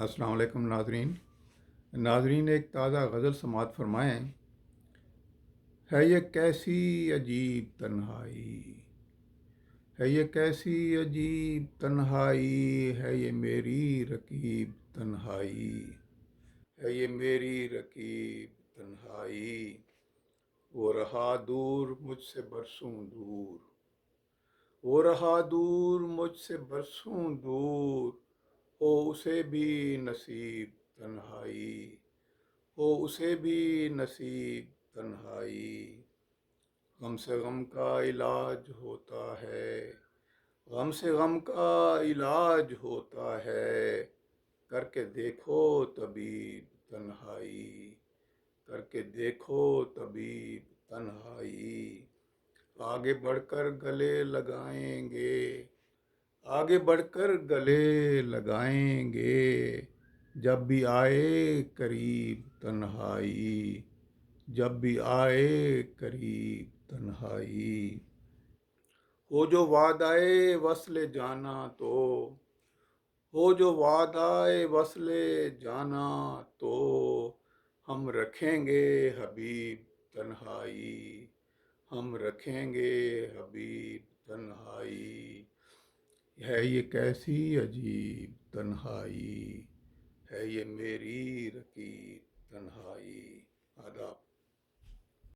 السلام علیکم ناظرین ایک تازہ غزل سماعت فرمائیں۔ ہے یہ کیسی عجیب تنہائی، ہے یہ کیسی عجیب تنہائی، ہے یہ میری رکیب تنہائی، ہے یہ میری رکیب تنہائی۔ وہ رہا دور مجھ سے برسوں دور، وہ رہا دور مجھ سے برسوں دور، ہو اسے بھی نصیب تنہائی، ہو اسے بھی نصیب تنہائی۔ غم سے غم کا علاج ہوتا ہے، غم سے غم کا علاج ہوتا ہے، کر کے دیکھو طبیب تنہائی، کر کے دیکھو طبیب تنہائی۔ آگے بڑھ کر گلے لگائیں گے، آگے بڑھ کر گلے لگائیں گے، جب بھی آئے قریب تنہائی، جب بھی آئے قریب تنہائی۔ ہو جو وعدہ وصل جانا تو، ہو جو وعدہ وصل جانا تو، ہم رکھیں گے حبیب تنہائی، ہم رکھیں گے حبیب تنہائی۔ ہے یہ کیسی عجیب تنہائی، ہے یہ میری رکیب تنہائی۔ آداب۔